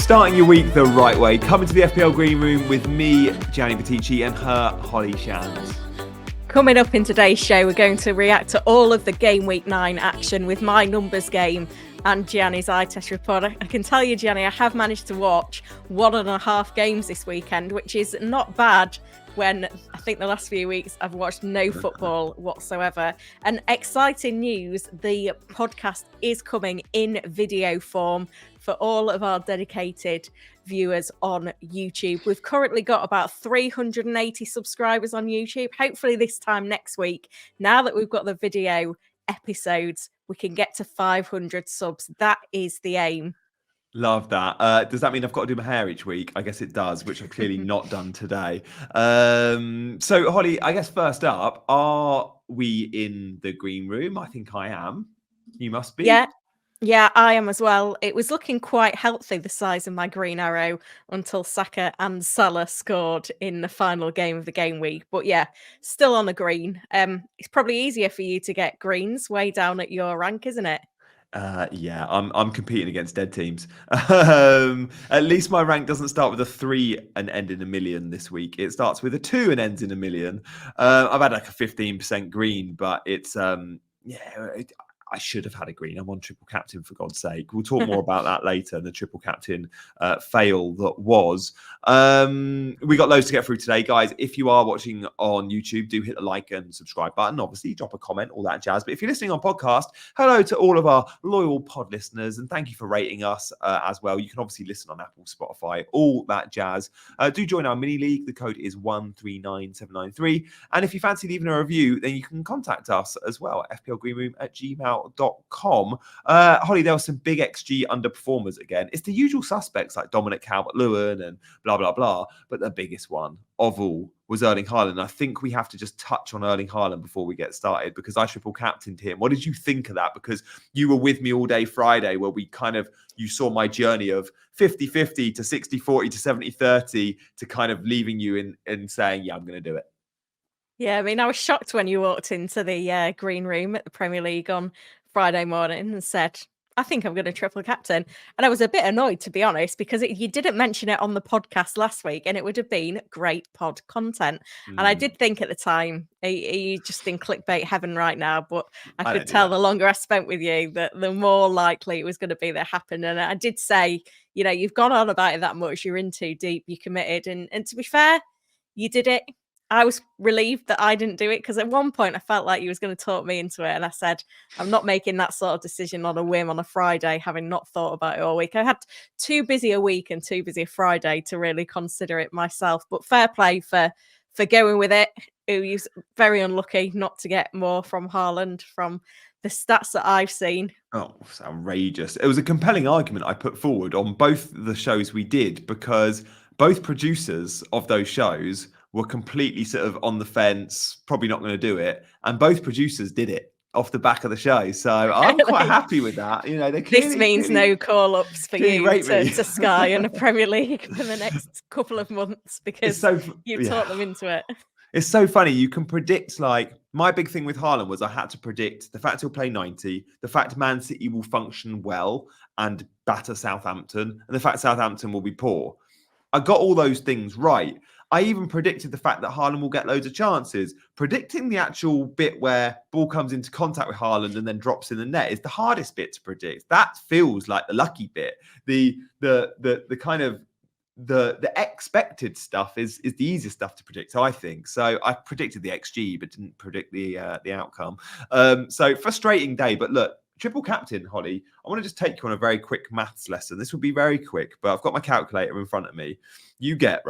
Starting your week the right way. Coming to the FPL Green Room with me, Gianni Battici, and her, Holly Shands. Coming up in today's show, we're going to react to all of the Game Week 9 action with my numbers game and Gianni's eye test report. I can tell you, Gianni, I have managed to watch 1.5 games this weekend, which is not bad when I think the last few weeks I've watched no football whatsoever. And exciting news, the podcast is coming in video form for all of our dedicated viewers on YouTube. We've currently got about 380 subscribers on YouTube. Hopefully this time next week, now that we've got the video episodes, we can get to 500 subs. That is the aim. Love that. Does that mean I've got to do my hair each week? I guess it does, which I've clearly not done today. So, Holly, I guess first up, are we in the green room? I think I am. You must be. Yeah, I am as well. It was looking quite healthy, the size of my green arrow, until Saka and Salah scored in the final game of the game week. But yeah, still on the green. It's probably easier for you to get greens way down at your rank, isn't it? Yeah, I'm competing against dead teams. At least my rank doesn't start with a 3 and end in a million this week. It starts with a 2 and ends in a million. I've had like a 15% green, but it's I should have had a green. I'm on triple captain, for God's sake. We'll talk more about that later, the triple captain fail that was. We got loads to get through today, guys. If you are watching on YouTube, do hit the like and subscribe button. Obviously, drop a comment, all that jazz. But if you're listening on podcast, hello to all of our loyal pod listeners, and thank you for rating us as well. You can obviously listen on Apple, Spotify, all that jazz. Do join our mini league. The code is 139793. And if you fancy leaving a review, then you can contact us as well at fplgreenroom@gmail.com. Holly, there were some big XG underperformers again. It's the usual suspects like Dominic Calvert-Lewin and blah, blah, blah. But the biggest one of all was Erling Haaland. I think we have to just touch on Erling Haaland before we get started because I triple captained him. What did you think of that? Because you were with me all day Friday where you saw my journey of 50-50 to 60-40 to 70-30 to kind of leaving you in saying, yeah, I'm going to do it. Yeah, I mean, I was shocked when you walked into the green room at the Premier League on Friday morning and said, I think I'm going to triple captain. And I was a bit annoyed, to be honest, because you didn't mention it on the podcast last week and it would have been great pod content. And I did think at the time, are you just in clickbait heaven right now? But I could tell the longer I spent with you, that the more likely it was going to be that happened. And I did say, you've gone on about it that much. You're in too deep. You committed. And to be fair, you did it. I was relieved that I didn't do it because at one point I felt like you was going to talk me into it. And I said, I'm not making that sort of decision on a whim on a Friday, having not thought about it all week. I had too busy a week and too busy a Friday to really consider it myself. But fair play for going with it. It was very unlucky not to get more from Haaland from the stats that I've seen. Oh, it's outrageous. It was a compelling argument I put forward on both the shows we did because both producers of those shows were completely sort of on the fence, probably not going to do it. And both producers did it off the back of the show. So I'm quite happy with that. This means no call-ups for you to Sky and the Premier League for the next couple of months because you've taught them into it. It's so funny. You can predict, my big thing with Haaland was I had to predict the fact he'll play 90, the fact Man City will function well and batter Southampton, and the fact Southampton will be poor. I got all those things right. I even predicted the fact that Haaland will get loads of chances. Predicting the actual bit where ball comes into contact with Haaland and then drops in the net is the hardest bit to predict. That feels like the lucky bit. The kind of the expected stuff is the easiest stuff to predict, I think. So I predicted the XG, but didn't predict the outcome. So frustrating day. But look, triple captain, Holly, I want to just take you on a very quick maths lesson. This will be very quick, but I've got my calculator in front of me. You get,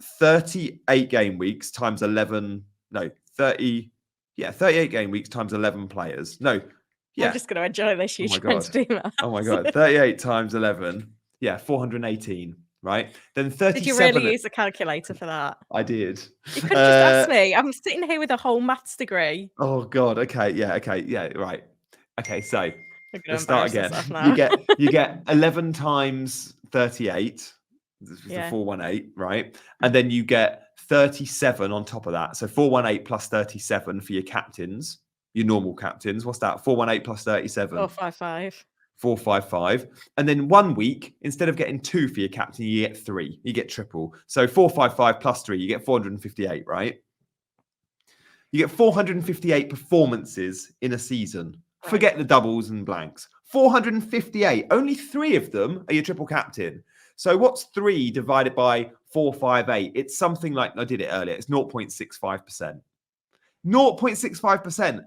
38 game weeks times 11. No, 30. Yeah, 38 game weeks times 11 players. No, yeah. I'm just going to enjoy this. You trying to do that. Oh my God. 38 times 11. Yeah, 418. Right. Then 37. Did you really use a calculator for that? I did. You could just ask me. I'm sitting here with a whole maths degree. Oh God. Okay. Yeah. Okay. Yeah. Right. Okay. So let's start again. You get 11 times 38. This is the 418, right? And then you get 37 on top of that. So 418 plus 37 for your captains, your normal captains. What's that? 418 plus 37. 455. 4-5-5. And then 1 week, instead of getting 2 for your captain, you get 3. You get triple. So 4-5-5 plus 3, you get 458, right? You get 458 performances in a season. Right. Forget the doubles and blanks. 458. Only 3 of them are your triple captain. So what's 3 divided by 458? It's something like, I did it earlier, it's 0.65%. 0.65%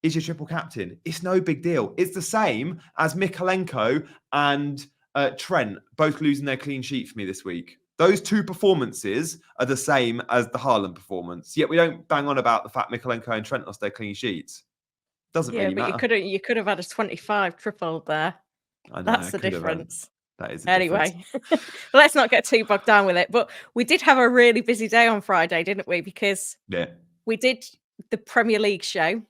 is your triple captain. It's no big deal. It's the same as Mikalenko and Trent both losing their clean sheet for me this week. Those 2 performances are the same as the Haaland performance. Yet we don't bang on about the fact Mikalenko and Trent lost their clean sheets. Doesn't really but matter. you could have had a 25 tripled there. I know, That's I the could have had. difference. That is the difference. Anyway, let's not get too bogged down with it. But we did have a really busy day on Friday, didn't we? Because Yeah. we did the Premier League show,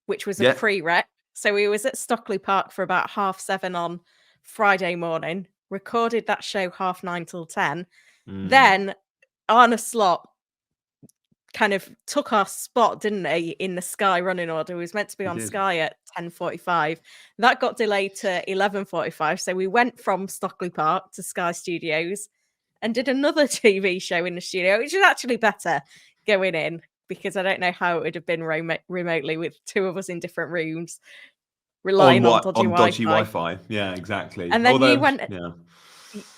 which was a pre-rec. So we was at Stockley Park for about 7:30 on Friday morning, recorded that show 9:30 till 10. Then Arne Slot kind of took our spot, didn't he, in the Sky running order. He was meant to be on Sky at 10:45. That got delayed to 11:45. So we went from Stockley Park to Sky Studios and did another TV show in the studio, which is actually better going in, because I don't know how it would have been remotely with 2 of us in different rooms, relying on dodgy Wi-Fi. Yeah, exactly. And then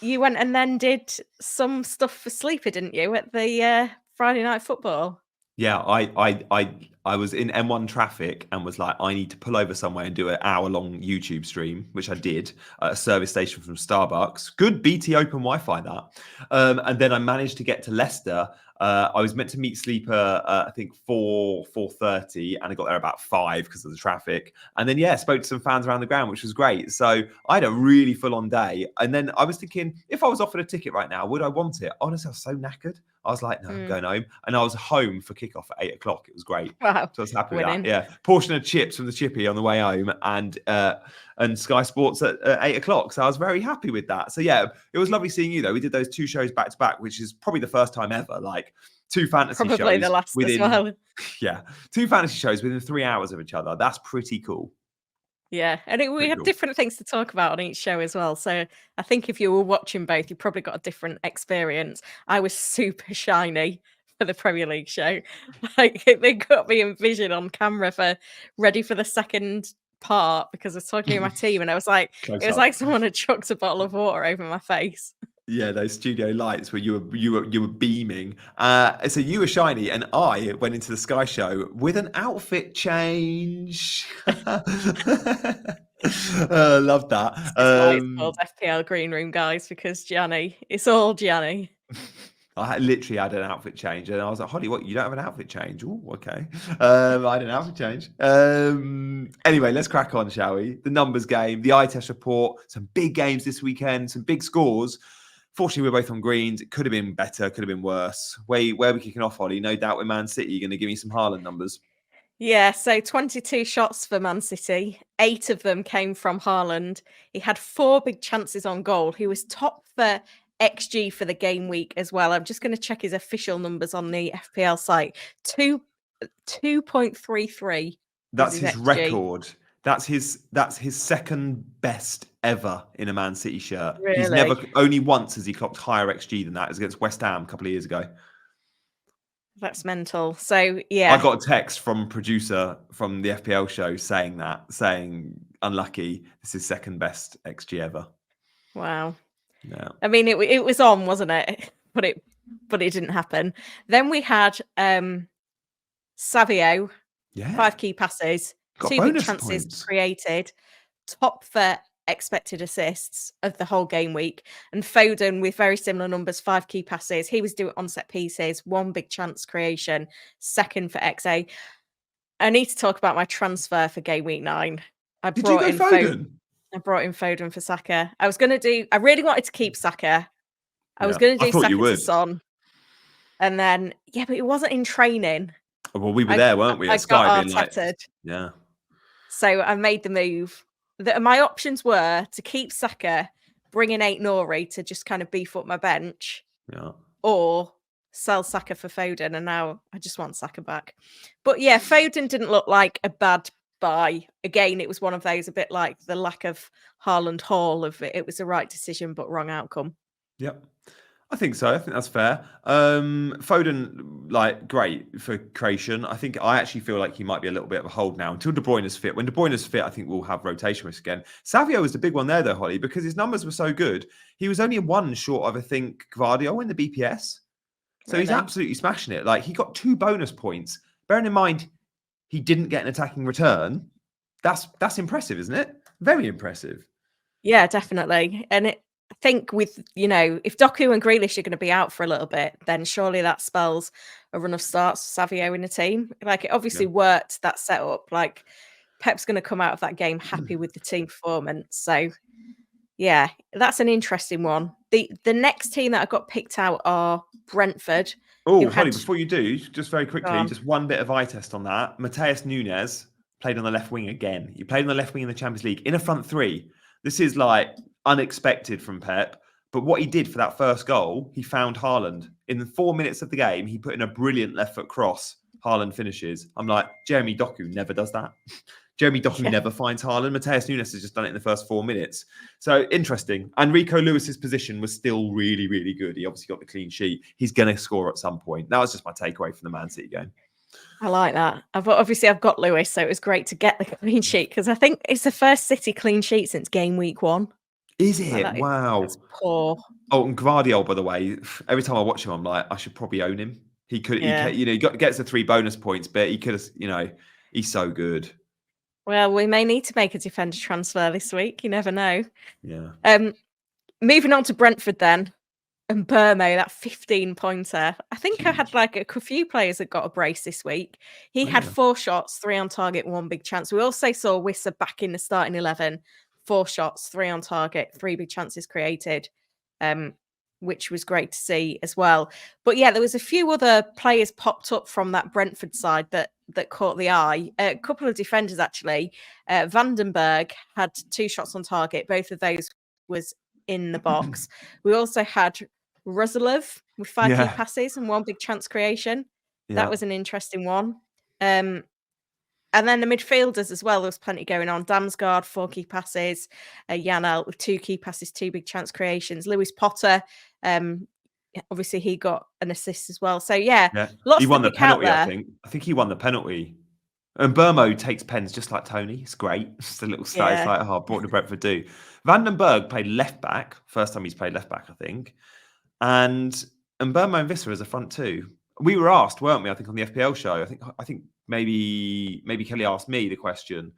you went and then did some stuff for Sleeper, didn't you, at the Friday Night Football? Yeah, I was in M1 traffic and was like, I need to pull over somewhere and do an hour-long YouTube stream, which I did at a service station from Starbucks. Good BT Open Wi-Fi, that. And then I managed to get to Leicester. I was meant to meet Sleeper, I think 4:30, and I got there about 5 because of the traffic. And then, spoke to some fans around the ground, which was great. So I had a really full-on day. And then I was thinking, if I was offered a ticket right now, would I want it? Honestly, I was so knackered. I was like, no, I'm going home. And I was home for kickoff at 8 o'clock. It was great. Wow. So I was happy with that. Yeah. Portion of chips from the chippy on the way home and Sky Sports at 8 o'clock. So I was very happy with that. So yeah, it was lovely seeing you though. We did those 2 shows back to back, which is probably the first time ever. Like 2 fantasy shows. Probably the last as well. Yeah. 2 fantasy shows within 3 hours of each other. That's pretty cool. Yeah, and we had different things to talk about on each show as well. So I think if you were watching both, you probably got a different experience. I was super shiny for the Premier League show. Like they got me in vision on camera for ready for the second part because I was talking to my team and I was like, it was like someone had chucked a bottle of water over my face. Yeah, those studio lights where you were beaming. So you were shiny, and I went into the Sky show with an outfit change. Love that. This is why it's called FPL Green Room, guys, because Gianni, it's all Gianni. I literally had an outfit change, and I was like, "Holly, what? You don't have an outfit change? Oh, okay." I had an outfit change. Anyway, let's crack on, shall we? The numbers game, the eye test report, some big games this weekend, some big scores. Fortunately, we're both on greens. It could have been better, could have been worse. Where are we kicking off, Holly? No doubt with Man City. You're going to give me some Haaland numbers. Yeah, so 22 shots for Man City. 8 of them came from Haaland. He had 4 big chances on goal. He was top for XG for the game week as well. I'm just going to check his official numbers on the FPL site. 2.33. That's his XG. Record. That's his second best ever in a Man City shirt. Really? He's never, only once has he clocked higher XG than that. It was against West Ham a couple of years ago. That's mental. So yeah, I got a text from a producer from the FPL show saying unlucky, this is second best XG ever. Wow. Yeah. I mean, it was on, wasn't it? But it didn't happen. Then we had Savio, 5 key passes, got 2 big chances created, top for expected assists of the whole game week, and Foden with very similar numbers, 5 key passes. He was doing on set pieces, 1 big chance creation, second for XA. I need to talk about my transfer for game week 9. Did you go Foden? I brought in Foden for Saka. I really wanted to keep Saka. I was going to do Saka to Son. And then, but it wasn't in training. Well, we were there, weren't we? At Sky being like, yeah. So I made the move. My options were to keep Saka, bring in Aït-Nouri to just kind of beef up my bench, or sell Saka for Foden. And now I just want Saka back. But yeah, Foden didn't look like a bad buy. Again, it was one of those a bit like the lack of Haaland Hall of it was the right decision but wrong outcome. Yep. I think so. I think that's fair. Foden, like, great for creation. I actually feel like he might be a little bit of a hold now until De Bruyne is fit. When De Bruyne is fit, I think we'll have rotation risk again. Savio was the big one there, though, Holly, because his numbers were so good. He was only one short of, I think, Gvardiol in the BPS. So he's absolutely smashing it. Like, he got 2 bonus points. Bearing in mind, he didn't get an attacking return. That's impressive, isn't it? Very impressive. Yeah, definitely. And I think with, if Doku and Grealish are going to be out for a little bit, then surely that spells a run of starts for Savio in the team. Like, it obviously worked, that setup. Like, Pep's going to come out of that game happy with the team performance. So, yeah, that's an interesting one. The next team that I got picked out are Brentford. Oh, Holly, before you do, just very quickly, on. just one bit of eye test on that. Mateus Nunes played on the left wing again. He played on the left wing in the Champions League in a front three. This is like unexpected from Pep. But what he did for that first goal, he found Haaland. In the 4 minutes of the game, he put in a brilliant left foot cross. Haaland finishes. I'm like, Jeremy Doku never does that. Jeremy Doku never finds Haaland. Mateus Nunes has just done it in the first 4 minutes. So interesting. And Rico Lewis's position was still really, really good. He obviously got the clean sheet. He's going to score at some point. That was just my takeaway from the Man City game. I like that. I've got Lewis, so it was great to get the clean sheet because I think it's the first City clean sheet since game week 1. Is it? Wow. That's poor. Oh, and Gvardiol, by the way, every time I watch him, I'm like, I should probably own him. He gets the 3 bonus points, but he could have, he's so good. Well, we may need to make a defender transfer this week. You never know. Yeah. Moving on to Brentford then. And Burmo, that 15-pointer. I think I had like a few players that got a brace this week. He had 4 shots, 3 on target, 1 big chance. We also saw Wissa back in the starting 11. 4 shots, 3 on target, 3 big chances created, which was great to see as well. But yeah, there was a few other players popped up from that Brentford side that caught the eye. A couple of defenders, actually. Vandenberg had 2 shots on target. Both of those was in the box. We also had Rosalov with 5 key passes and 1 big chance creation. That was an interesting one. And then the midfielders as well, there was plenty going on. Damsgaard, 4 key passes. Janelt with 2 key passes, 2 big chance creations. Lewis Potter, obviously he got an assist as well. So lots he won the penalty, I think. I think he won the penalty. And Burmo takes pens just like Tony. It's great. It's just a little stat. It's like, what did Brentford do? Vandenberg played left back. First time he's played left back, I think. And Burmo and Visser as a front 2. We were asked, weren't we? I think on the FPL show. I think maybe Kelly asked me the question,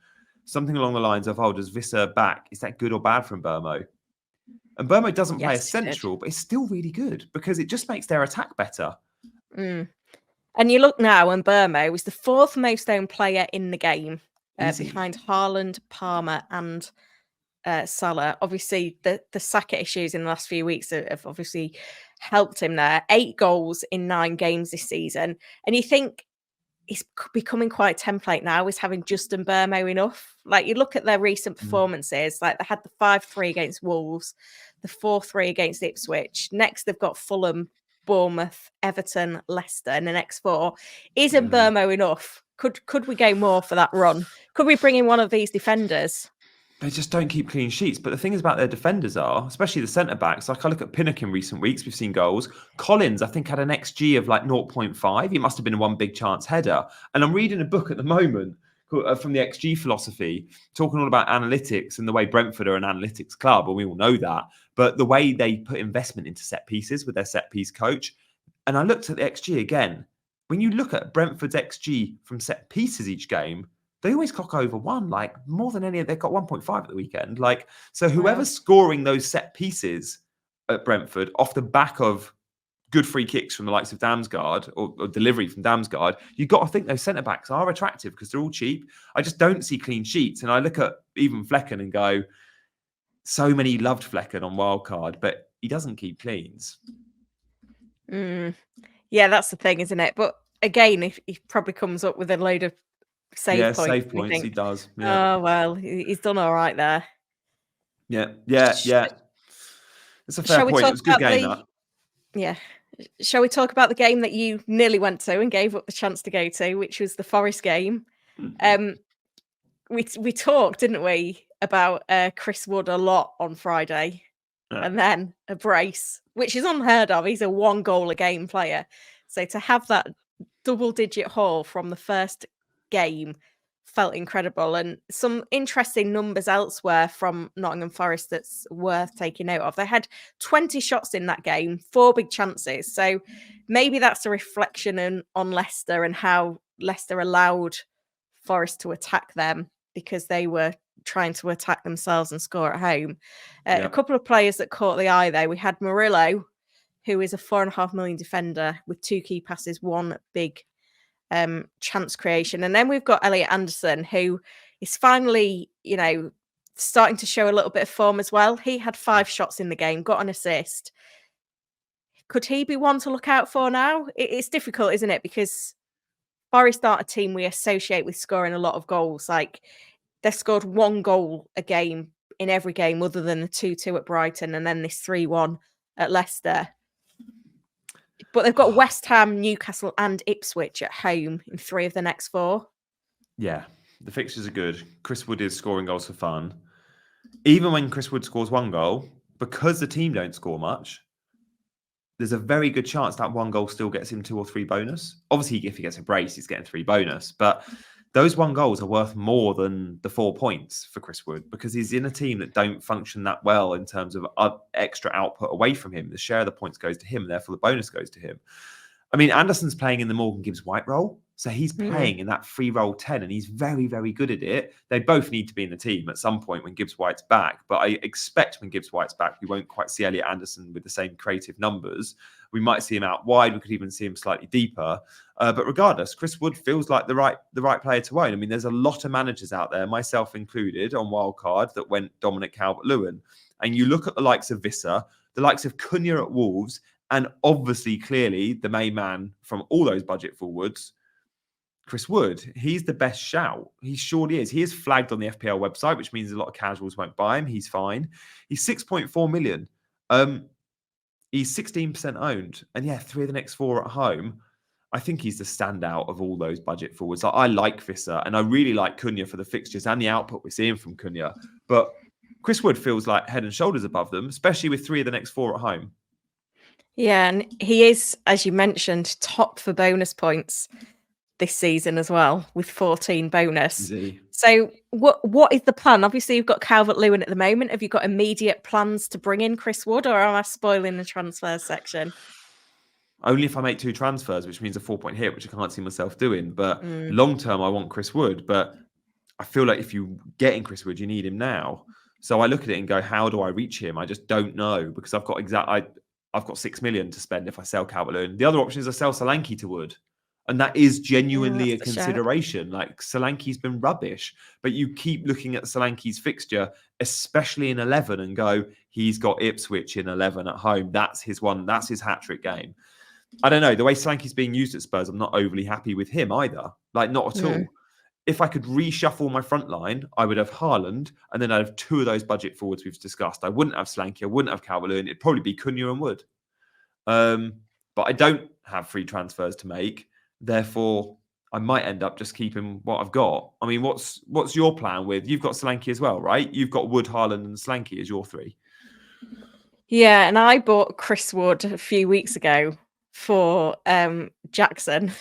something along the lines of, does Visser back? Is that good or bad from Burmo? And Burmo doesn't play as central, but it's still really good because it just makes their attack better. And you look now, and Burmo was the 4th most owned player in the game, behind Haaland, Palmer, and Salah. Obviously, the Saka issues in the last few weeks have obviously helped him there. 8 goals in 9 games this season. And you think he's becoming quite a template now, is having Justin Burmo enough. Like, you look at their recent performances, like they had the 5-3 against Wolves, the 4-3 against Ipswich. Next, they've got Fulham, Bournemouth, Everton, Leicester in the next 4. Isn't Burmo enough? Could we go more for that run? Could we bring in one of these defenders? They just don't keep clean sheets. But the thing is about their defenders are, especially the centre-backs, like I look at Pinnock in recent weeks, we've seen goals. Collins, I think, had an XG of like 0.5. He must have been one big chance header. And I'm reading a book at the moment from the XG philosophy, talking all about analytics and the way Brentford are an analytics club, and we all know that. But the way they put investment into set pieces with their set piece coach. And I looked at the XG again. When you look at Brentford's XG from set pieces each game, they always clock over 1, like more than any of they've got 1.5 at the weekend. Like, so whoever's scoring those set pieces at Brentford off the back of good free kicks from the likes of Damsgaard or delivery from Damsgaard, you've got to think those centre-backs are attractive because they're all cheap. I just don't see clean sheets. And I look at even Flecken and go, so many loved Flecken on wildcard, but he doesn't keep cleans. Yeah, that's the thing, isn't it? But again, if he probably comes up with a load of save points. He does. Yeah. Oh, well, he's done all right there. Yeah. It's a fair point. It was a good game, that. Yeah. Shall we talk about the game that you nearly went to and gave up the chance to go to, which was the Forest game? we talked, didn't we, about Chris Wood a lot on Friday, and then a brace, which is unheard of. He's a 1 goal a game player, so to have that double-digit haul from the first game felt incredible. And some interesting numbers elsewhere from Nottingham Forest that's worth taking note of. They had 20 shots in that game, 4 big chances. So maybe that's a reflection on Leicester and how Leicester allowed Forest to attack them because they were trying to attack themselves and score at home. A couple of players that caught the eye, though. We had Murillo, who is a 4.5 million defender with 2 key passes, 1 big chance creation. And then we've got Elliot Anderson, who is finally, starting to show a little bit of form as well. He had 5 shots in the game, got an assist. Could he be one to look out for now? It's difficult, isn't it? Because Forest aren't a team we associate with scoring a lot of goals. Like, they've scored 1 goal a game in every game other than the 2-2 at Brighton and then this 3-1 at Leicester. But they've got West Ham, Newcastle and Ipswich at home in 3 of the next 4. Yeah, the fixtures are good. Chris Wood is scoring goals for fun. Even when Chris Wood scores 1 goal, because the team don't score much, there's a very good chance that 1 goal still gets him 2 or 3 bonus. Obviously, if he gets a brace, he's getting 3 bonus. But those 1 goals are worth more than the 4 points for Chris Wood because he's in a team that don't function that well in terms of extra output away from him. The share of the points goes to him, and therefore the bonus goes to him. I mean, Anderson's playing in the Morgan Gibbs-White role. So he's playing in that free role 10 and he's very, very good at it. They both need to be in the team at some point when Gibbs-White's back. But I expect when Gibbs-White's back, we won't quite see Elliot Anderson with the same creative numbers. We might see him out wide. We could even see him slightly deeper. But regardless, Chris Wood feels like the right player to own. I mean, there's a lot of managers out there, myself included, on Wildcard that went Dominic Calvert-Lewin. And you look at the likes of Visser, the likes of Cunha at Wolves, and obviously, clearly, the main man from all those budget forwards, Chris Wood. He's the best shout. He surely is. He is flagged on the FPL website, which means a lot of casuals won't buy him. He's fine. He's 6.4 million. He's 16% owned. And yeah, 3 of the next 4 at home. I think he's the standout of all those budget forwards. I like Visser and I really like Cunha for the fixtures and the output we're seeing from Cunha. But Chris Wood feels like head and shoulders above them, especially with 3 of the next 4 at home. Yeah, and he is, as you mentioned, top for bonus points this season as well, with 14 bonus. So what is the plan? Obviously, you've got Calvert-Lewin at the moment. Have you got immediate plans to bring in Chris Wood, or am I spoiling the transfer section? Only if I make 2 transfers, which means a 4-point hit, which I can't see myself doing. But long term, I want Chris Wood. But I feel like if you get in Chris Wood, you need him now. So I look at it and go, how do I reach him? I just don't know because I've got 6 million to spend if I sell Calvert-Lewin. The other option is I sell Solanke to Wood. And that is genuinely a consideration. Like, Solanke's been rubbish. But you keep looking at Solanke's fixture, especially in 11, and go, he's got Ipswich in 11 at home. That's his one. That's his hat-trick game. I don't know. The way Solanke's being used at Spurs, I'm not overly happy with him either. Like, not at all. If I could reshuffle my front line, I would have Haaland, and then I'd have 2 of those budget forwards we've discussed. I wouldn't have Solanke. I wouldn't have Calvert-Lewin. It'd probably be Cunha and Wood. But I don't have free transfers to make. Therefore, I might end up just keeping what I've got. I mean, what's your plan with? You've got Solanke as well, right? You've got Wood, Haaland, and Solanke as your 3. Yeah, and I bought Chris Wood a few weeks ago for Jackson.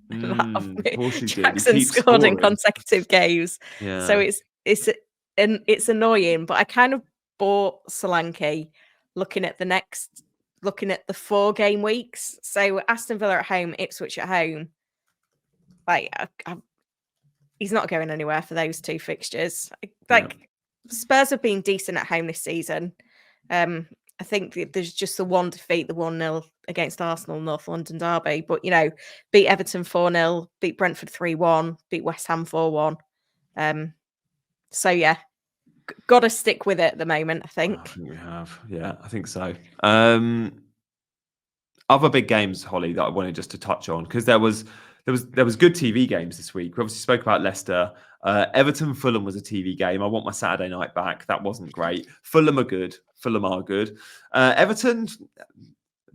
Jackson scored in consecutive games, so it's annoying. But I kind of bought Solanke looking at the 4 game weeks. So Aston Villa at home, Ipswich at home. Like, he's not going anywhere for those 2 fixtures. Spurs have been decent at home this season. I think there's just the 1 defeat, the 1-0 against Arsenal, North London derby. But, beat Everton 4-0, beat Brentford 3-1, beat West Ham 4-1. So, yeah, got to stick with it at the moment, I think. I think we have. Yeah, I think so. Other big games, Holly, that I wanted just to touch on, because there was good TV games this week. We obviously spoke about Leicester. Everton Fulham was a TV game. I want my Saturday night back. That wasn't great. Fulham are good. Everton,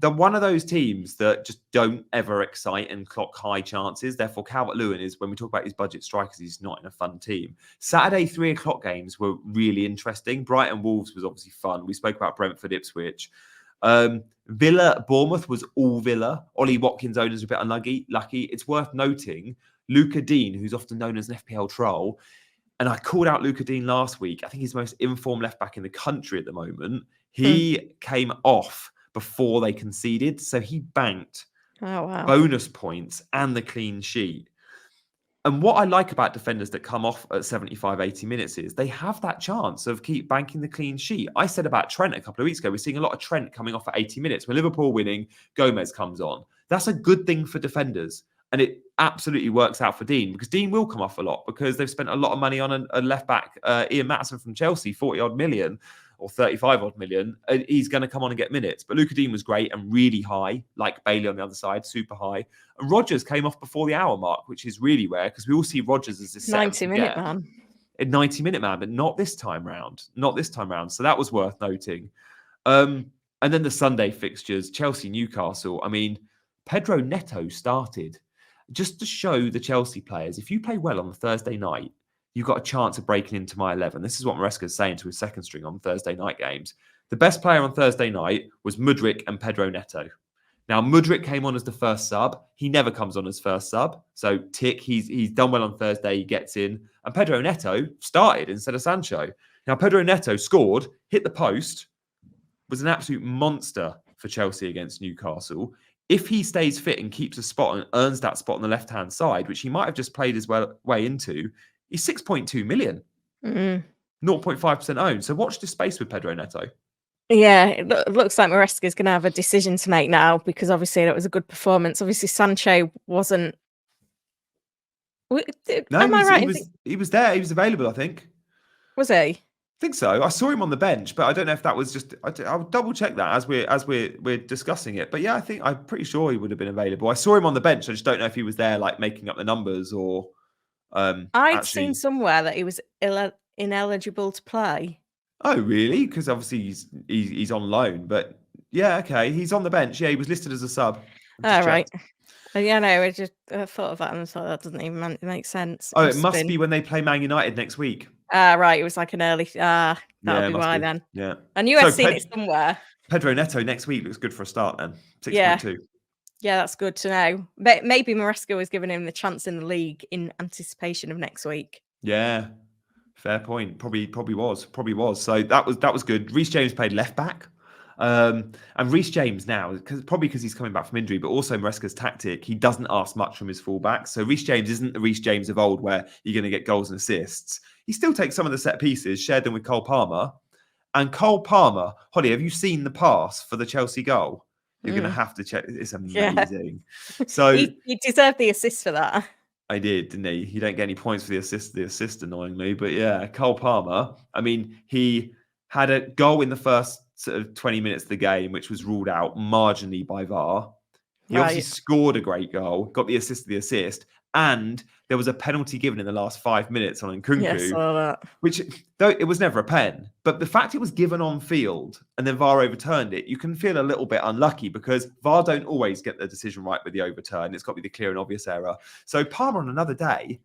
they're one of those teams that just don't ever excite and clock high chances. Therefore, Calvert-Lewin is, when we talk about his budget strikers, he's not in a fun team. Saturday 3:00 games were really interesting. Brighton Wolves was obviously fun. We spoke about Brentford Ipswich. Villa Bournemouth was all Villa. Ollie Watkins owners are a bit unlucky. It's worth noting Luca Dean, who's often known as an FPL troll, and I called out Luca Dean last week. I think he's the most informed left back in the country at the moment. He came off before they conceded, so he banked bonus points and the clean sheet. And what I like about defenders that come off at 75, 80 minutes is they have that chance of keep banking the clean sheet. I said about Trent a couple of weeks ago, we're seeing a lot of Trent coming off at 80 minutes. When Liverpool winning, Gomez comes on. That's a good thing for defenders. And it absolutely works out for Dean, because Dean will come off a lot because they've spent a lot of money on a left back, Ian Maatson from Chelsea, 40 odd million or 35 odd million. He's going to come on and get minutes. But Luca Dean was great and really high, like Bailey on the other side, super high. And Rodgers came off before the hour mark, which is really rare because we all see Rodgers as this 90-minute man. A 90-minute man, but not this time round. Not this time round. So that was worth noting. And then the Sunday fixtures, Chelsea, Newcastle. I mean, Pedro Neto started. Just to show the Chelsea players, if you play well on the Thursday night, you've got a chance of breaking into my 11. This is what Maresca's saying to his second string on Thursday night games. The best player on Thursday night was Mudryk and Pedro Neto. Now, Mudryk came on as the first sub. He never comes on as first sub. So, tick, he's done well on Thursday. He gets in. And Pedro Neto started instead of Sancho. Now, Pedro Neto scored, hit the post, was an absolute monster for Chelsea against Newcastle. If he stays fit and keeps a spot and earns that spot on the left-hand side, which he might have just played his way into, he's 6.2 million. 0.5% owned. So watch this space with Pedro Neto. Yeah, it looks like Maresca's going to have a decision to make now, because obviously that was a good performance. Obviously, Sancho wasn't... Am I right? He was there. He was available, I think. Was he? I think so. I saw him on the bench, but I don't know if that was just. I'll double check that as we're discussing it. But yeah, I'm pretty sure he would have been available. I saw him on the bench. I just don't know if he was there, like making up the numbers or. I'd seen somewhere that he was ineligible to play. Oh really? Because obviously he's on loan. But yeah, okay, he's on the bench. Yeah, he was listed as a sub. Right. Yeah, no, I just thought of that and thought that doesn't even make sense. Oh, it must be when they play Man United next week. Right, it was like an early. That'll be why then. Yeah, I knew I'd seen it somewhere. Pedro Neto next week looks good for a start then. 6.2. Yeah, that's good to know. But maybe Maresca was giving him the chance in the league in anticipation of next week. Yeah, fair point. Probably was. So that was good. Reece James played left back. And Reece James now, because he's coming back from injury, but also Maresca's tactic, he doesn't ask much from his fullbacks. So Reece James isn't the Reece James of old where you're going to get goals and assists. He still takes some of the set pieces, shared them with Cole Palmer. And Cole Palmer, Holly, have you seen the pass for the Chelsea goal? You're going to have to check. It's amazing. Yeah. So he deserved the assist for that. I did, didn't he? You don't get any points for the assist annoyingly. But yeah, Cole Palmer, I mean, he had a goal in the first sort of 20 minutes of the game, which was ruled out marginally by VAR. He obviously scored a great goal, got the assist, and there was a penalty given in the last 5 minutes on Nkunku. Yeah, saw that. Which, though it was never a pen, but the fact it was given on field and then VAR overturned it, you can feel a little bit unlucky because VAR don't always get the decision right with the overturn. It's got to be the clear and obvious error. So Palmer on another day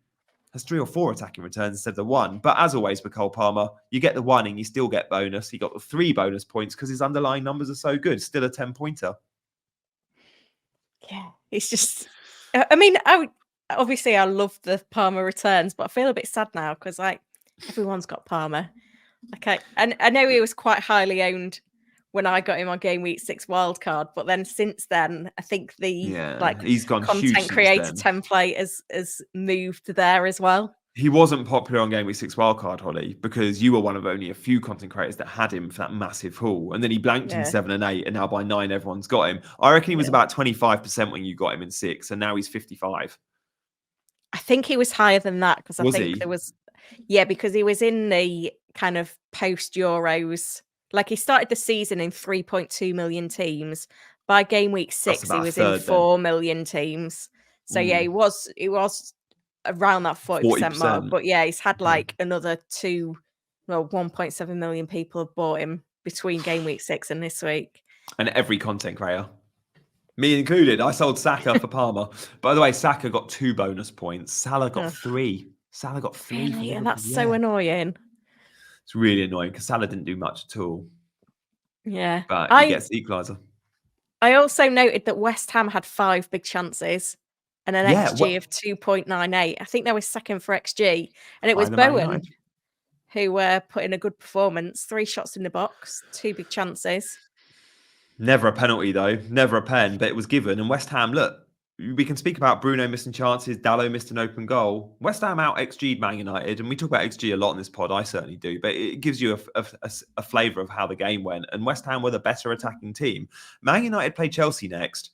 has 3 or 4 attacking returns instead of the 1. But as always with Cole Palmer, you get the 1 and you still get bonus. He got the 3 bonus points because his underlying numbers are so good. Still a 10-pointer. Yeah, it's just... I mean, obviously I love the Palmer returns, but I feel a bit sad now because like everyone's got Palmer. Okay, and I know he was quite highly owned when I got him on Game Week 6 wildcard, but then since then I think the he's gone content creator template has moved there as well. He wasn't popular on Game Week 6 wildcard, Holly, because you were one of only a few content creators that had him for that massive haul. And then he blanked in 7 and 8, and now by 9, everyone's got him. I reckon he was about 25% when you got him in 6, and now he's 55. I think he was higher than that because I think there was... Yeah, because he was in the kind of post-Euros... Like, he started the season in 3.2 million teams. By Game Week 6, he was in 4 million teams. So, yeah, he was around that 40% mark. But, yeah, he's had, like, another 1.7 million people have bought him between Game Week 6 and this week. And every content creator. Me included. I sold Saka for Palmer. By the way, Saka got 2 bonus points. Salah got Ugh, 3. Salah got 3 for really? And Liverpool. that's so Yeah. annoying. It's really annoying because Salah didn't do much at all. Yeah. But he I gets the equaliser. I also noted that West Ham had 5 big chances and an Yeah. XG of 2.98. I think they were second for XG. And it By was the Man Bowen United. who put in a good performance. 3 shots in the box, 2 big chances. Never a penalty, though. Never a pen, but it was given. And West Ham, look, we can speak about Bruno missing chances. Dalot missed an open goal. West Ham out XG'd Man United. And we talk about XG a lot in this pod. I certainly do. But it gives you a flavour of how the game went. And West Ham were the better attacking team. Man United play Chelsea next.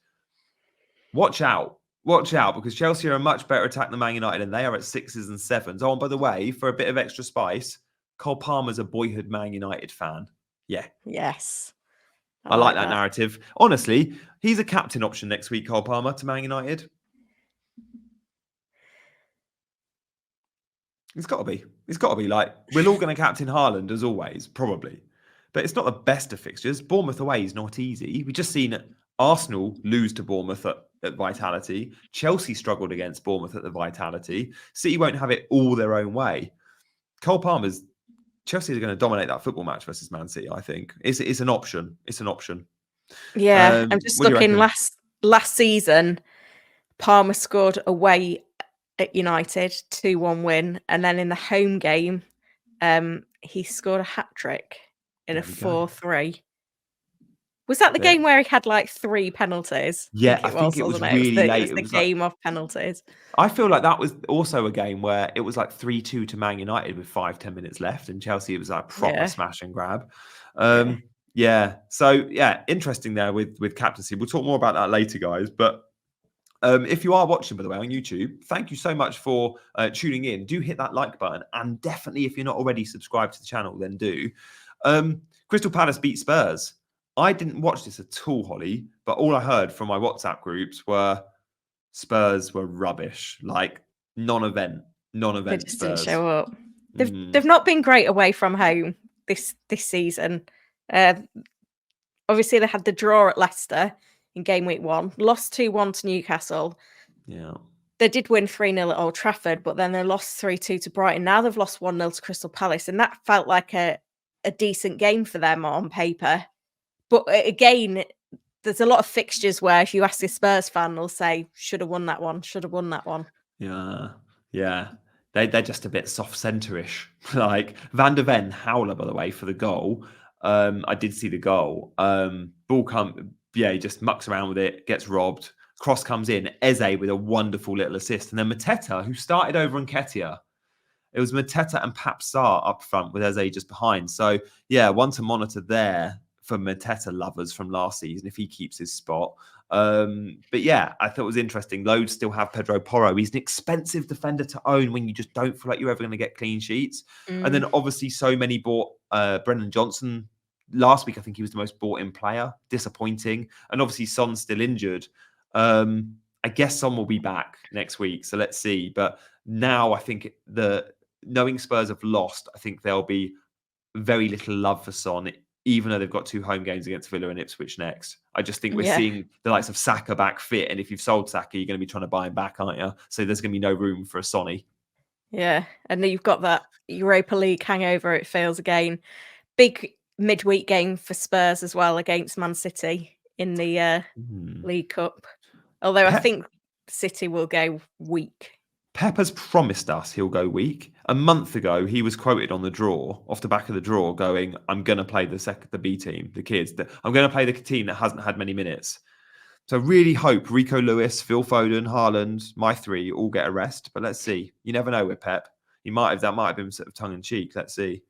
Watch out. Watch out, because Chelsea are a much better attack than Man United, and they are at 6s and 7s. Oh, and by the way, for a bit of extra spice, Cole Palmer's a boyhood Man United fan. Yeah. Yes. I like that narrative. Honestly, he's a captain option next week, Cole Palmer, to Man United. It's got to be. It's got to be. Like, we're all going to captain Haaland, as always, probably. But it's not the best of fixtures. Bournemouth away is not easy. We've just seen Arsenal lose to Bournemouth at Vitality. Chelsea struggled against Bournemouth at the Vitality. City won't have it all their own way. Cole Palmer's Chelsea are going to dominate that football match versus Man City, I think. It's an option. It's an option. Yeah, I'm just What do you looking reckon? last season, Palmer scored away at United, 2-1 win, and then in the home game, he scored a hat-trick in a There we go. 4-3. Was that the There. game where he had like 3 penalties? Yeah, I think it was, wasn't it? really It late. was It the was like, game of penalties. I feel like that was also a game where it was like 3-2 to Man United with 5-10 minutes left, and Chelsea, it was like proper Yeah. smash and grab. Yeah. Yeah. So yeah, interesting there with captaincy. We'll talk more about that later, guys. But if you are watching, by the way, on YouTube, thank you so much for tuning in. Do hit that like button, and definitely, if you're not already subscribed to the channel, then do. Crystal Palace beat Spurs. I didn't watch this at all, Holly, but all I heard from my WhatsApp groups were Spurs were rubbish, like non-event They just didn't Spurs. show up. They've not been great away from home this season. Obviously, they had the draw at Leicester in game week 1, lost 2-1 to Newcastle. Yeah. They did win 3-0 at Old Trafford, but then they lost 3-2 to Brighton. Now they've lost 1-0 to Crystal Palace, and that felt like a decent game for them on paper. But again, there's a lot of fixtures where if you ask a Spurs fan, they'll say, should have won that one, should have won that one. Yeah. Yeah. They're just a bit soft centre-ish. Like Van der Ven, howler, by the way, for the goal. I did see the goal. Ball he just mucks around with it, gets robbed. Cross comes in. Eze with a wonderful little assist. And then Mateta, who started over Nketiah. It was Mateta and Pap Sarr up front with Eze just behind. So, yeah, one to monitor there for Mateta lovers from last season if he keeps his spot. But yeah, I thought it was interesting. Loads still have Pedro Porro. He's an expensive defender to own when you just don't feel like you're ever going to get clean sheets. And then obviously so many bought Brennan Johnson. Last week, I think he was the most bought in player. Disappointing. And obviously Son's still injured. I guess Son will be back next week. So let's see. But now I think knowing Spurs have lost, I think there'll be very little love for Son, even though they've got 2 home games against Villa and Ipswich next. I just think we're seeing the likes of Saka back fit. And if you've sold Saka, you're going to be trying to buy him back, aren't you? So there's going to be no room for a Sonny. Yeah. And then you've got that Europa League hangover, it feels again. Big midweek game for Spurs as well against Man City in the League Cup. Although I think City will go weak. Pep has promised us he'll go weak. A month ago, he was quoted on the draw, off the back of the draw, going, I'm going to play the B team, the kids. I'm going to play the team that hasn't had many minutes. So really hope Rico Lewis, Phil Foden, Haaland, my 3 all get a rest. But let's see. You never know with Pep. That might have been sort of tongue-in-cheek. Let's see.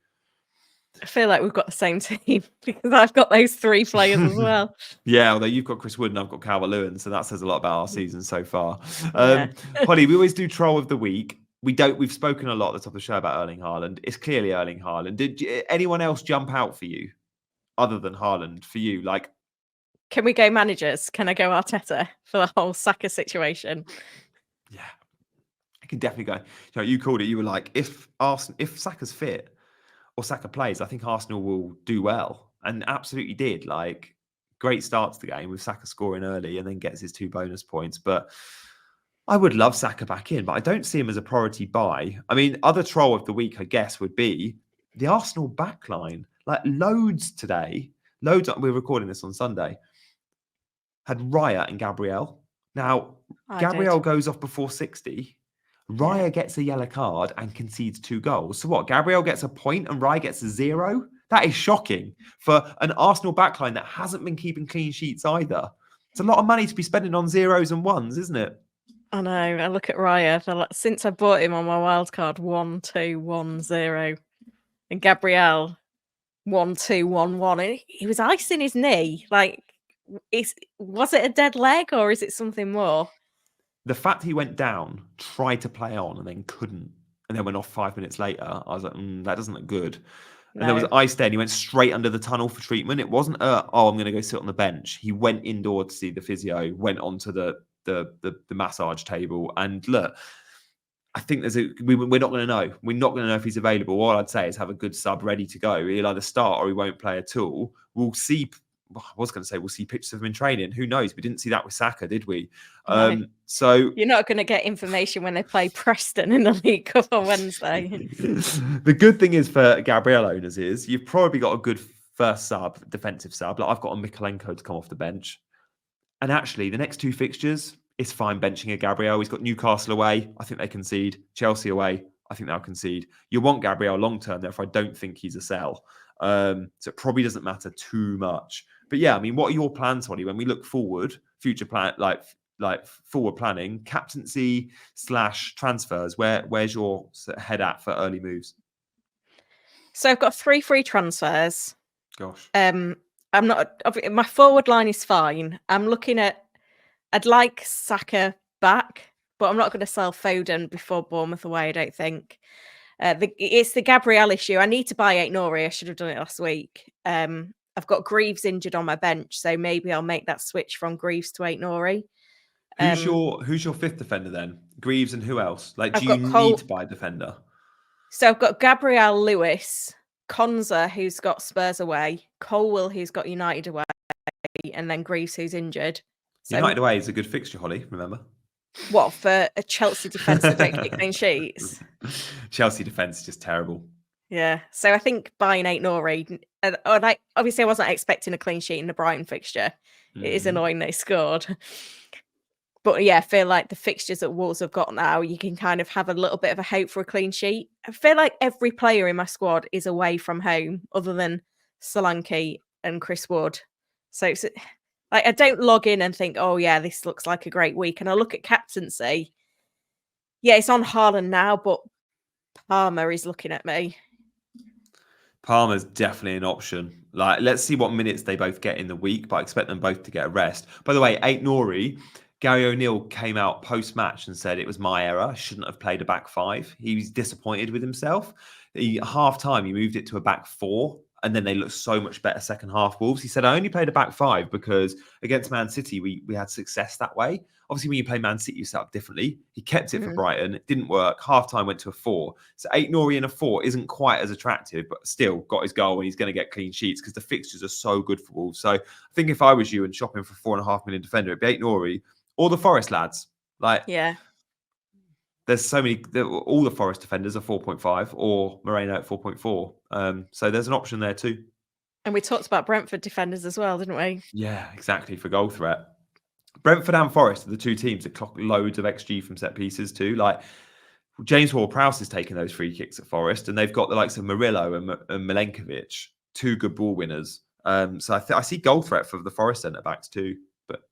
I feel like we've got the same team because I've got those 3 players as well. Yeah, although you've got Chris Wood and I've got Calvert-Lewin, so that says a lot about our season so far. Holly, we always do troll of the week. We've spoken a lot at the top of the show about Erling Haaland. It's clearly Erling Haaland. Did anyone else jump out for you other than Haaland for you? Like, can we go managers? Can I go Arteta for the whole Saka situation? Yeah, I can definitely go. You called it. You were like, if Saka's fit or Saka plays, I think Arsenal will do well, and absolutely did. Like, great start to the game with Saka scoring early and then gets his 2 bonus points. But I would love Saka back in, but I don't see him as a priority buy. I mean, other troll of the week, I guess, would be the Arsenal backline. Like loads today. Loads. We're recording this on Sunday. Had Raya and Gabriel. Now, Gabriel goes off before 60. Raya gets a yellow card and concedes 2 goals. So what? Gabriel gets a point and Raya gets a 0? That is shocking for an Arsenal backline that hasn't been keeping clean sheets either. It's a lot of money to be spending on 0s and 1s, isn't it? I know. I look at Raya. Since I bought him on my wild card, 1, 2, 1, 0. And Gabriel, 1, 2, 1, 1. And he was icing his knee. Like, was it a dead leg or is it something more? The fact he went down, tried to play on, and then couldn't, and then went off 5 minutes later, I was like, that doesn't look good. And there was ice there, and he went straight under the tunnel for treatment. It wasn't I'm going to go sit on the bench. He went indoor to see the physio, went onto the massage table, and look, I think we're not going to know. We're not going to know if he's available. All I'd say is have a good sub ready to go. He'll either start or he won't play at all. We'll see. I was going to say we'll see pictures of him in training. Who knows? We didn't see that with Saka, did we? No. So you're not going to get information when they play Preston in the League Cup on Wednesday. The good thing is for Gabriel owners is you've probably got a good first sub, defensive sub. Like I've got a Mikolenko to come off the bench, and actually the next 2 fixtures, it's fine benching a Gabriel. He's got Newcastle away. I think they concede. Chelsea away. I think they'll concede. You want Gabriel long term, therefore I don't think he's a sell. So it probably doesn't matter too much. But yeah, I mean, what are your plans, Holly, when we look forward, future plan, like forward planning, captaincy / transfers? Where's your head at for early moves? So I've got 3 free transfers. Gosh. I'm not. My forward line is fine. I'm looking at. I'd like Saka back, but I'm not going to sell Foden before Bournemouth away. I don't think. It's the Gabriel issue. I need to buy Aït-Nouri. I should have done it last week. I've got Greaves injured on my bench, so maybe I'll make that switch from Greaves to Aït-Nouri. Who's your 5th defender then? Greaves and who else? Like, do you need to buy a defender? So I've got Gabriel Lewis, Konza, who's got Spurs away, Colwill, who's got United away, and then Greaves, who's injured. So, United away is a good fixture, Holly, remember? What, for a Chelsea defence that don't keep clean sheets? Chelsea defence is just terrible. Yeah, so I think buying Aït-Nouri, obviously I wasn't expecting a clean sheet in the Brighton fixture. It is annoying they scored. But yeah, I feel like the fixtures that Wolves have got now, you can kind of have a little bit of a hope for a clean sheet. I feel like every player in my squad is away from home other than Solanke and Chris Wood. So it's like I don't log in and think, oh yeah, this looks like a great week. And I look at captaincy. Yeah, it's on Haaland now, but Palmer is looking at me. Palmer's definitely an option. Like, let's see what minutes they both get in the week, but I expect them both to get a rest. By the way, Aït-Nouri, Gary O'Neill came out post-match and said it was my error. I shouldn't have played a back 5. He was disappointed with himself. Half-time, he moved it to a back 4, and then they looked so much better second half, Wolves. He said, I only played a back 5 because against Man City, we had success that way. Obviously, when you play Man City, you set up differently. He kept it for Brighton. It didn't work. Half-time went to a 4. So Aït-Nouri in a 4 isn't quite as attractive, but still got his goal and he's going to get clean sheets because the fixtures are so good for Wolves. So I think if I was you and shopping for 4.5 million defender, it'd be Aït-Nouri or the Forest lads. Like, yeah. There's so many, all the Forest defenders are 4.5 or Moreno at 4.4. So there's an option there too. And we talked about Brentford defenders as well, didn't we? Yeah, exactly, for goal threat. Brentford and Forest are the 2 teams that clock loads of XG from set pieces too. Like James Ward-Prowse is taking those free kicks at Forest, and they've got the likes of Murillo and Milenkovic, 2 good ball winners. So I see goal threat for the Forest centre backs too. But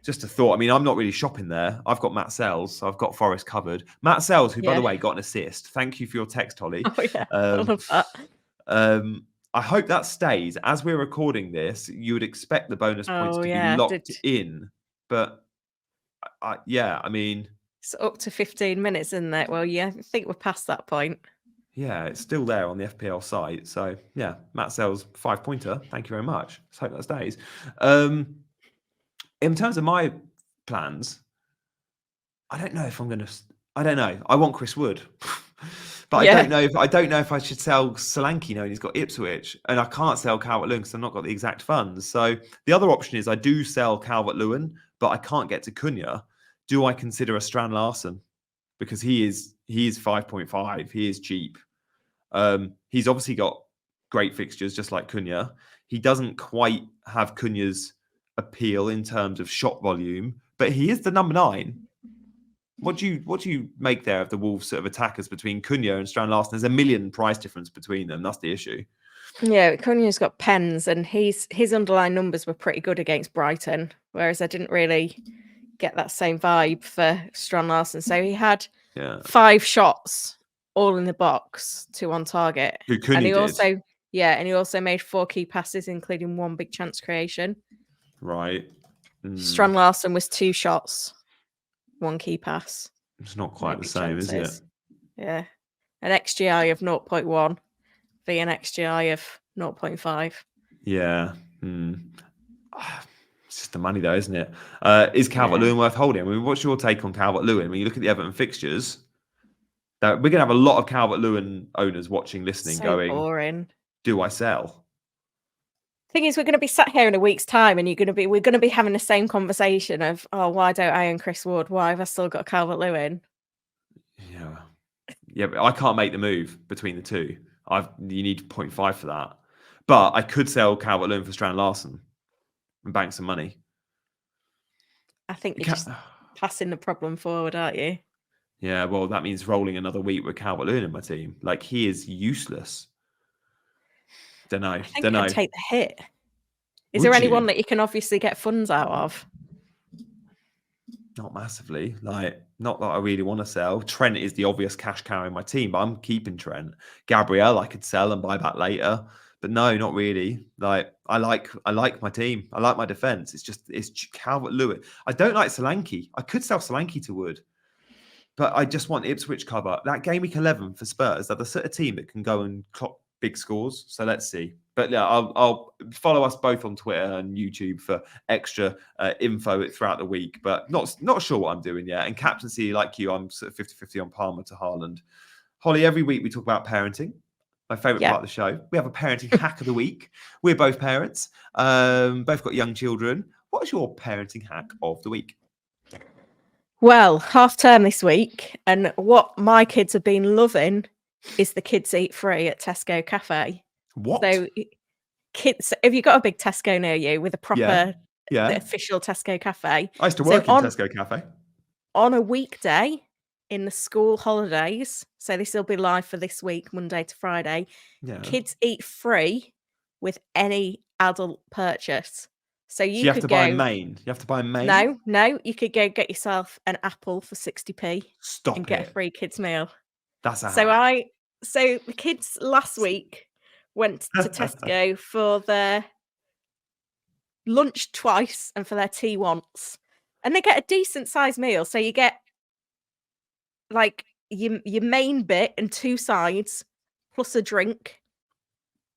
just a thought. I mean, I'm not really shopping there. I've got Matt Sells, so I've got Forest covered. Matt Sells, who, by the way, got an assist. Thank you for your text, Holly. Oh, yeah. I love that. I hope that stays. As we're recording this, you would expect the bonus points to be locked in. But, I mean... It's up to 15 minutes, isn't it? Well, yeah, I think we're past that point. Yeah, it's still there on the FPL site. So, yeah, Matt Sells, 5-pointer. Thank you very much. Let's hope that stays. In terms of my plans, I don't know if I'm going to... I don't know. I want Chris Wood. But Yeah. I don't know if I should sell Solanke knowing he's got Ipswich, and I can't sell Calvert-Lewin because I've not got the exact funds. So the other option is I do sell Calvert-Lewin, but I can't get to Cunha. Do I consider a Strand Larson because he is 5.5. He is cheap. He's obviously got great fixtures, just like Cunha. He doesn't quite have Cunha's appeal in terms of shot volume, but he is the number 9. What do you make there of the Wolves sort of attackers between Cunha and Strand Larsen? There's a million price difference between them. That's the issue. Yeah, Cunha's got pens, and his underlying numbers were pretty good against Brighton, whereas I didn't really get that same vibe for Strand Larsen. So he had 5 shots, all in the box, 2 on target. Who Cunha and he did. also and he also made 4 key passes, including 1 big chance creation. Right. Strand Larsen was 2 shots, 1 key pass. It's not quite the same, is it? Yeah. An XGI of 0.1 v an XGI of 0.5. Yeah. It's just the money, though, isn't it? Is Calvert-Lewin worth holding? I mean, what's your take on Calvert-Lewin? When you look at the Everton fixtures, we're going to have a lot of Calvert-Lewin owners watching, listening, So going, boring. Do I sell? Thing is, we're going to be sat here in a week's time, and we're going to be having the same conversation of, oh, why don't I own Chris Wood? Why have I still got Calvert-Lewin? Yeah, but I can't make the move between the two. You need 0.5 for that. But I could sell Calvert-Lewin for Strand Larsen and bank some money. I think you're just passing the problem forward, aren't you? Yeah, well, that means rolling another week with Calvert-Lewin in my team. Like, he is useless. Don't know. I think I'd take the hit. Is Would there anyone you? that you can obviously get funds out of? Not massively. Like, not that I really want to sell. Trent is the obvious cash cow in my team, but I'm keeping Trent. Gabriel, I could sell and buy back later. But no, not really. Like, I like my team. I like my defense. It's Calvert-Lewin. I don't like Solanke. I could sell Solanke to Wood, but I just want Ipswich cover. That game week 11 for Spurs, they're the sort of team that can go and clock big scores. So let's see. But yeah, I'll follow us both on Twitter and YouTube for extra info throughout the week. But not sure what I'm doing yet. And captaincy, like you, I'm sort of 50-50 on Palmer to Haaland. Holly, every week we talk about parenting. My favourite part of the show. We have a parenting hack of the week. We're both parents. Both got young children. What's your parenting hack of the week? Well, half term this week, and what my kids have been loving is the kids eat free at Tesco Cafe. What? So, kids, have you got a big Tesco near you with a proper, the official Tesco Cafe? I used to work in Tesco Cafe. On a weekday in the school holidays, so this will be live for this week, Monday to Friday, kids eat free with any adult purchase. So you have to buy a main. You have to buy a main? No. You could go get yourself an apple for 60p. Stop get a free kids meal. That's a hack. So the kids last week went to Tesco for their lunch twice and for their tea once. And they get a decent sized meal. So you get like your main bit and 2 sides plus a drink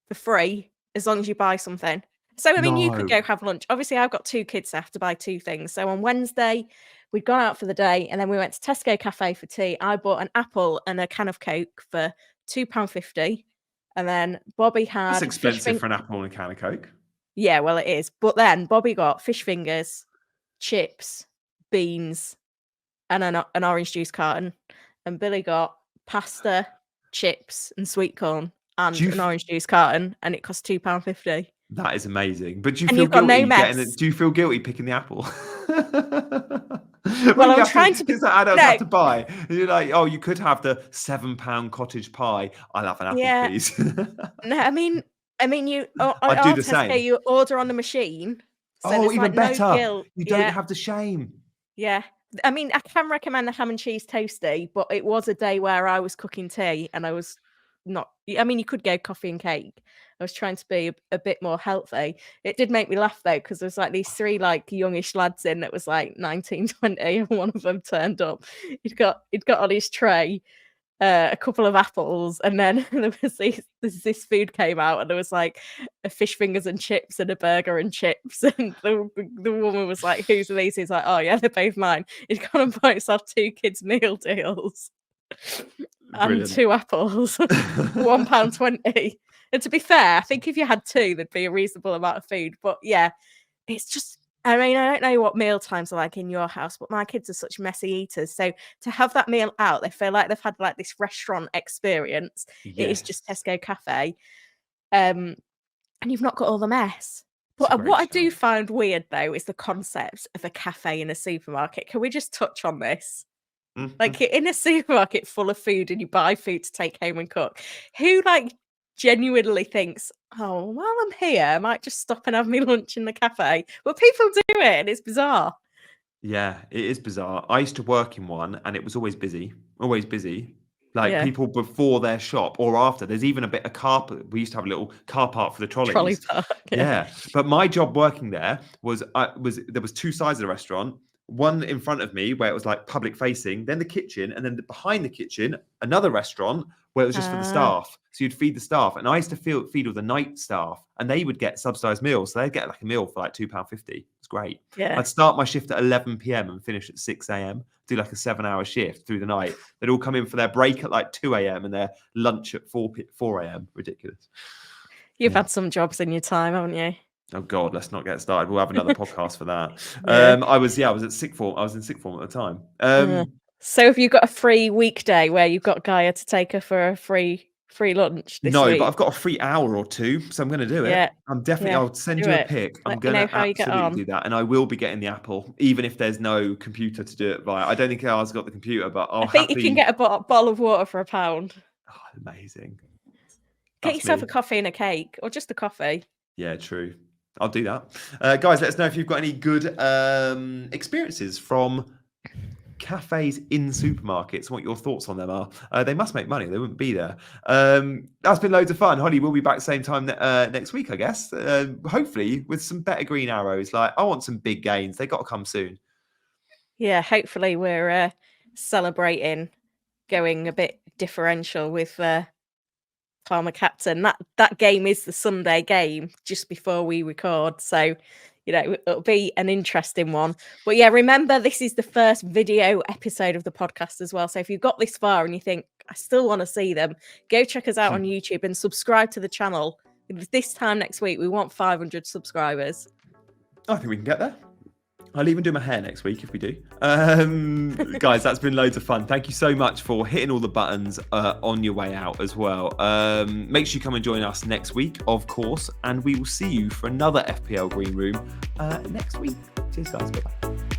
for free as long as you buy something. So, I mean, you could go have lunch. Obviously, I've got 2 kids, so I have to buy 2 things. So on Wednesday, we'd gone out for the day and then we went to Tesco Cafe for tea. I bought an apple and a can of Coke for £2.50. And then Bobby had... That's expensive for an apple and a can of Coke. Yeah, well, it is. But then Bobby got fish fingers, chips, beans, and an orange juice carton. And Billy got pasta, chips, and sweet corn and an orange juice carton. And it cost £2.50. That is amazing. But do you feel guilty do you feel guilty picking the apple? Well, I'm trying to... Things that adults have to buy. You're like, oh, you could have the £7 cottage pie. I'll have an apple, please. No, I mean, you... I do the same. You order on the machine. So even better. No guilt. You don't have the shame. Yeah. I mean, I can recommend the ham and cheese toasty, but it was a day where I was cooking tea and I was not... I mean, you could go coffee and cake. I was trying to be a bit more healthy. It did make me laugh though, because there's like these 3 like youngish lads in that was like 19, 20, and one of them turned up. He'd got on his tray a couple of apples, and then there was this food came out, and there was like a fish fingers and chips and a burger and chips, and the woman was like, "Whose are these?" He's like, "Oh yeah, they're both mine." He'd gone and bought himself 2 kids' meal deals. and Brilliant. 2 apples, £1.20. And to be fair, I think if you had 2, there'd be a reasonable amount of food. But yeah, it's just, I mean, I don't know what meal times are like in your house, but my kids are such messy eaters. So to have that meal out, they feel like they've had like this restaurant experience. It is just Yes. Tesco Cafe. And you've not got all the mess. It's a But great what I do shout. find weird though is the concept of a cafe in a supermarket. Can we just touch on this? Like, Mhm. you're in a supermarket full of food and you buy food to take home and cook. Who, like, genuinely thinks, "Oh, while I'm here, I might just stop and have me lunch in the cafe." But people do it, and it's bizarre. Yeah, it is bizarre. I used to work in one and it was always busy, always busy. Like Yeah, people before their shop or after. There's even a bit of car. We used to have a little car park for the trolley trolleys. park, yeah. Yeah, but my job working there was there was 2 sides of the restaurant. One in front of me where it was like public facing, then the kitchen, and then behind the kitchen another restaurant where it was just for the Ah, staff. So you'd feed the staff, and I used to feed all the night staff, and they would get subsidised meals. So they'd get like a meal for like £2.50. It's great. yeah. I'd start my shift at 11 p.m. and finish at 6 a.m. Do like a 7-hour shift through the night. They'd all come in for their break at like 2 a.m. and their lunch at 4 a.m. Ridiculous. You've Yeah. had some jobs in your time, haven't you? Oh God, let's not get started. We'll have another podcast for that. Yeah. I was at sick form. I was in sick form at the time. So have you got a free weekday where you've got Gaia to take her for a free lunch this No, but week? I've got a free hour or two, so I'm going to do it. Yeah, I'm definitely. yeah. I'll send Do you a it. pic. I'm Let me going know to how you get absolutely on. do that, and I will be getting the Apple, even if there's no computer to do it via. I don't think ours got the computer, but I'll I think you can happily. get a bottle of water for £1. Oh, amazing. Get That's yourself a me. coffee and a cake, or just a coffee. Yeah, true. I'll do that. Guys, let us know if you've got any good experiences from cafes in supermarkets, what your thoughts on them are. They must make money. They wouldn't be there. That's been loads of fun. Holly, we'll be back same time next week, I guess. Hopefully with some better green arrows. Like, I want some big gains. They got to come soon. Yeah, hopefully we're celebrating going a bit differential with Palmer captain. That game is the Sunday game just before we record, so it'll be an interesting one. But yeah, remember this is the first video episode of the podcast as well. So if you've got this far and you think I still want to see them, go check us out on YouTube and subscribe to the channel. This time next week we want 500 subscribers. I think we can get there. I'll even do my hair next week if we do. Guys, that's been loads of fun. Thank you so much for hitting all the buttons on your way out as well. Make sure you come and join us next week, of course, and we will see you for another FPL Green Room next week. Cheers, guys. Bye-bye.